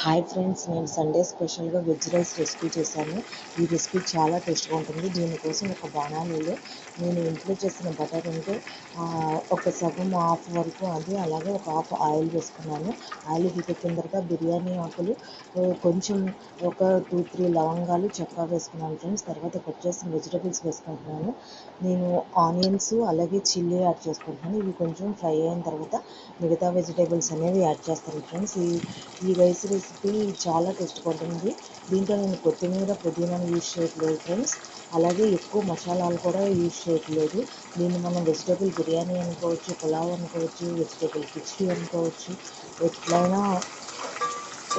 Hi friends, నేను Sunday స్పెషల్గా veg rice recipe చేశాను. ఈ రెసిపీ చాలా టేస్ట్గా ఉంటుంది. దీనికోసం ఒక బాణాలీలో నేను ఇంట్లో చేసిన బటర్ ఉంటే ఒక సగం హాఫ్ వరకు అది, అలాగే ఒక హాఫ్ ఆయిల్ వేసుకున్నాను. ఆయిల్ హీటెక్కిన తర్వాత బిర్యానీ ఆకులు కొంచెం ఒక 2-3 లవంగాలు చెక్క వేసుకున్నాను ఫ్రెండ్స్. తర్వాత కట్ చేసిన వెజిటబుల్స్ వేసుకుంటున్నాను. నేను ఆనియన్స్ అలాగే చిల్లీ యాడ్ చేసుకుంటున్నాను. ఇవి కొంచెం ఫ్రై అయిన తర్వాత మిగతా వెజిటేబుల్స్ అనేవి యాడ్ చేస్తాను ఫ్రెండ్స్. ఈ రైస్ రెసిపీ చాలా టేస్ట్గా ఉంటుంది. దీంట్లో నేను కొత్తిమీర పుదీనాను యూజ్ చేయట్లేదు ఫ్రెండ్స్. అలాగే ఎక్కువ మసాలాలు కూడా యూజ్ చేయట్లేదు. దీన్ని మనం వెజిటేబుల్ బిర్యానీ అనుకోవచ్చు, పులావ్ అనుకోవచ్చు, వెజిటేబుల్ కిచిడి అనుకోవచ్చు. ఎట్లయినా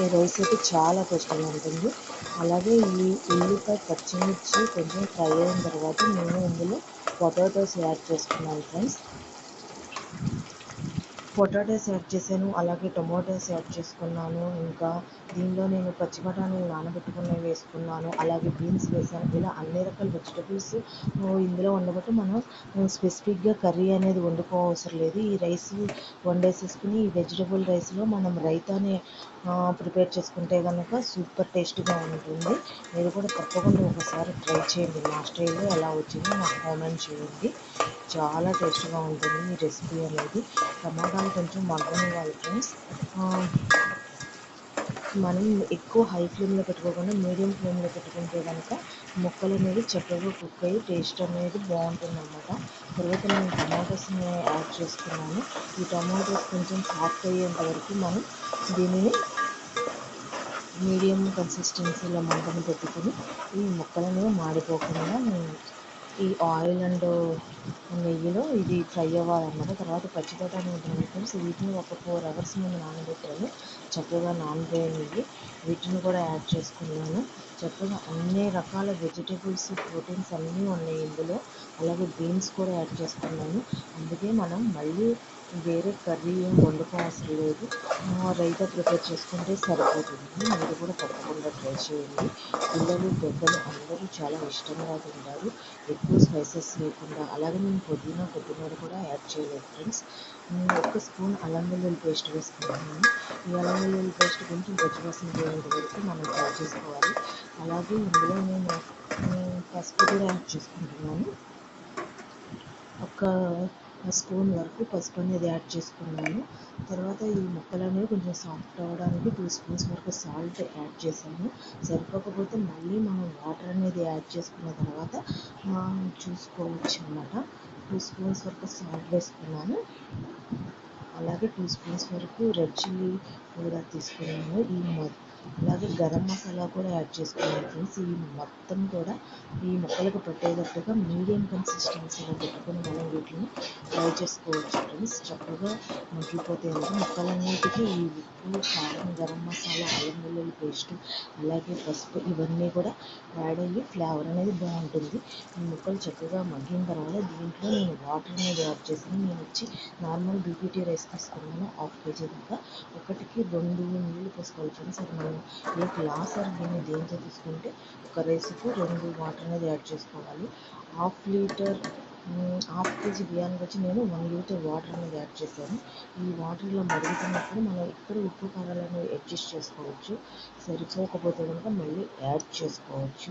ఈ రైస్ అయితే చాలా టేస్ట్గా ఉంటుంది. అలాగే ఈ ఉల్లిపాయ పచ్చిమిర్చి కొంచెం ఫ్రై అయిన తర్వాత నేను ఇందులో పొటాటోస్ యాడ్ చేసుకున్నాను ఫ్రెండ్స్. పొటాటోస్ యాడ్ చేశాను, అలాగే టొమాటోస్ యాడ్ చేసుకున్నాను. ఇంకా దీనిలో నేను పచ్చి బఠానీలు నానబెట్టుకున్నవి వేసుకున్నాను, అలాగే బీన్స్ వేసాను. ఇలా అన్ని రకాల వెజిటబుల్స్ ఇందులో ఉండబట్టి మనం స్పెసిఫిక్గా కర్రీ అనేది వండుకోవసరం లేదు. ఈ రైస్ వండేసేసుకుని ఈ వెజిటబుల్ రైస్లో మనం రైతాని ప్రిపేర్ చేసుకుంటే కనుక సూపర్ టేస్ట్గా ఉంటుంది. మీరు కూడా తప్పకుండా ఒకసారి ట్రై చేయండి. నా స్టైల్లో ఎలా వచ్చిందో నాకు కామెంట్ చేయండి. చాలా టేస్ట్గా ఉంటుంది ఈ రెసిపీ అనేది. టమాటాలు కొంచెం మగ్గనివ్వాలి ఫ్రెండ్స్. మనం ఎక్కువ హై ఫ్లేమ్లో పెట్టుకోకుండా మీడియం ఫ్లేమ్లో పెట్టుకుంటే కనుక ముక్కలు అనేవి చక్కగా కుక్ అయ్యి టేస్ట్ అనేది బాగుంటుంది అన్నమాట. తర్వాత నేను టమాటోస్ని యాడ్ చేసుకున్నాను. ఈ టమాటోస్ కొంచెం సాఫ్ట్ అయ్యేంత వరకు మనం దీనిని మీడియం కన్సిస్టెన్సీలో మంటను పెట్టుకుని ఈ ముక్కలను మాడిపోకుండా ఈ ఆయిల్ అండ్ నెయ్యిలో ఇది ఫ్రై అవ్వాలన్నమాట. తర్వాత పచ్చి బఠానీ ఉంటుంది ఫ్రెండ్స్, వీటిని ఒక 4 అవర్స్ ముందు నానబెట్టాను. చక్కగా నానబోయినవి వీటిని కూడా యాడ్ చేసుకున్నాను. చక్కగా అన్ని రకాల వెజిటేబుల్స్ ప్రోటీన్స్ అన్నీ ఉన్నాయి ఇందులో. అలాగే బీన్స్ కూడా యాడ్ చేసుకున్నాను. అందుకే మనం మళ్ళీ వేరే కర్రీ ఏం వండుకోవసరం లేదు. రైతా ప్రిపేర్ చేసుకుంటే సరిపోతుంది. మీరు కూడా తప్పకుండా ట్రై చేయండి. పిల్లలు పెద్దలు అందరూ చాలా ఇష్టంగా తింటారు, ఎక్కువ స్పైసెస్ లేకుండా. అలాగే నేను పుదీనా కొత్తిమీర కూడా యాడ్ చేయలేదు ఫ్రెండ్స్. ఒక స్పూన్ అల్లం వెల్లుల్లి పేస్ట్ వేసుకుంటున్నాను. ఈ అల్లం వెల్లుల్లి పేస్ట్ కొంచెం పచ్చివాసన పోయేంత వరకు మనం ఫ్రై చేసుకోవాలి. అలాగే ఇందులో నేను పసుపు కూడా యాడ్ చేసుకుంటున్నాను. ఒక స్పూన్ వరకు పసుపు అనేది యాడ్ చేసుకున్నాను. తర్వాత ఈ ముక్కలు అనేవి కొంచెం సాఫ్ట్ అవ్వడానికి 2 స్పూన్స్ వరకు సాల్ట్ యాడ్ చేశాను. సరిపోకపోతే మళ్ళీ మనం వాటర్ అనేది యాడ్ చేసుకున్న తర్వాత చూసుకోవచ్చు అన్నమాట. 2 స్పూన్స్ వరకు సాల్ట్ వేసుకున్నాను. అలాగే 2 స్పూన్స్ వరకు రెడ్ చిల్లీ కూడా తీసుకున్నాను. అలాగే గరం మసాలా కూడా యాడ్ చేసుకున్నాను ఫ్రెండ్స్. ఈ మొత్తం కూడా ఈ ముక్కలకు పట్టేటట్టుగా మీడియం కన్సిస్టెన్సీలో పెట్టుకుని మనం వీటిని ఫ్రై చేసుకోవచ్చు ఫ్రెండ్స్. చక్కగా మగ్గిపోతాయి అన్నమాట. ముక్కలన్నిటికీ ఈ ఉప్పు, కారం, గరం మసాలా, అల్లం వెల్లుల్లి పేస్ట్, అలాగే పసుపు ఇవన్నీ కూడా యాడ్ అయ్యి ఫ్లేవర్ అనేది బాగుంటుంది. ఈ ముక్కలు చక్కగా మగ్గిన తర్వాత దీంట్లో నేను వాటర్ అనేది యాడ్ చేశాను. నేను వచ్చి నార్మల్ బీపీటీ రైస్ తీసుకున్నాను, 1/2 kg దాకా. 1కి 2 నీళ్ళు పోసుకోవాలి ఫ్రెండ్స్. అది మనం ఏ గ్లాస్ ఆర్ గిన్నె దేంతో తీసుకుంటే ఒక రైస్కు 2 వాటర్ అనేది యాడ్ చేసుకోవాలి. 1/2 kg బియ్యానికి వచ్చి నేను 1 లీటర్ వాటర్ అనేది యాడ్ చేశాను. ఈ వాటర్ ఇలా మరుగుతున్నప్పుడు మనం ఇక్కడ ఉప్పు కారాలు అనేవి అడ్జస్ట్ చేసుకోవచ్చు. సరిపోకపోతే కనుక మళ్ళీ యాడ్ చేసుకోవచ్చు.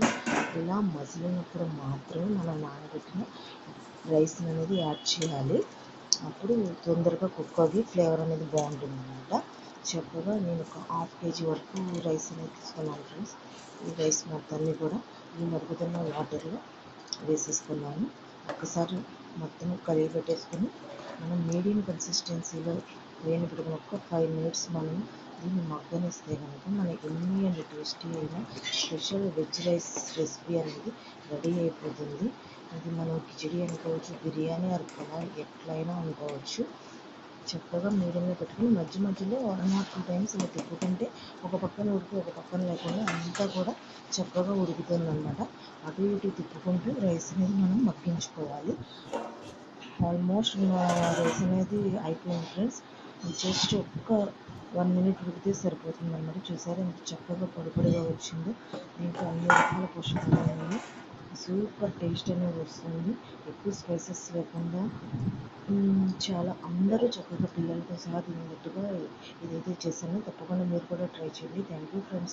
ఇలా మసిలినప్పుడు మాత్రమే మనం నానబెట్టిన రైస్ అనేది యాడ్ చేయాలి. అప్పుడు తొందరగా కుక్ అవ్వి ఫ్లేవర్ అనేది బాగుంటుంది అన్నమాట. చక్కగా నేను ఒక 1/2 kg వరకు రైస్ అనేది తీసుకున్నాను ఫ్రెండ్స్. ఈ రైస్ మొత్తాన్ని కూడా ఈ మరుగుతున్న వాటర్లో వేసేసుకున్నాను. ఒక్కసారి మొత్తం కరిగి పెట్టేసుకొని మనం మీడియం కన్సిస్టెన్సీలో పెట్టుకుని ఒక 5 minutes మనం దీన్ని మగ్గనిస్తే కనుక మన ఎమ్మీ అండ్ టేస్టీ అయిన స్పెషల్ వెజ్ రైస్ రెసిపీ అనేది రెడీ అయిపోతుంది. ఇది మనం కిచిడి అనుకోవచ్చు, బిర్యానీ ఆర్ పులావ్ ఎట్లయినా అనుకోవచ్చు. చక్కగా మీడియంలో పెట్టుకుని మధ్య మధ్యలో 1 or 2 times ఇలా తిప్పుకుంటే ఒక పక్కన ఉడికి ఒక పక్కన లేకుండా అంతా కూడా చక్కగా ఉడుకుతుంది అన్నమాట. అటు ఇటు తిప్పుకుంటూ రైస్ అనేది మనం మగ్గించుకోవాలి. ఆల్మోస్ట్ మా రైస్ అనేది అయిపోయింది ఫ్రెండ్స్. జస్ట్ ఒక్క 1 minute ఉడికితే సరిపోతుంది అన్నమాట. చూసారా ఎంత చక్కగా పొడి పొడిగా వచ్చిందో. దీంట్లో అన్ని రకాల పోషకాలు ఉన్నాయి. సూపర్ టేస్ట్ అనేది వస్తుంది. ఎక్కువ స్పైసెస్ లేకుండా చాలా అందరూ చక్కగా పిల్లలతో సహా తినేటట్టుగా ఇదైతే చేశాను. తప్పకుండా మీరు కూడా ట్రై చేయండి. Thank you friends.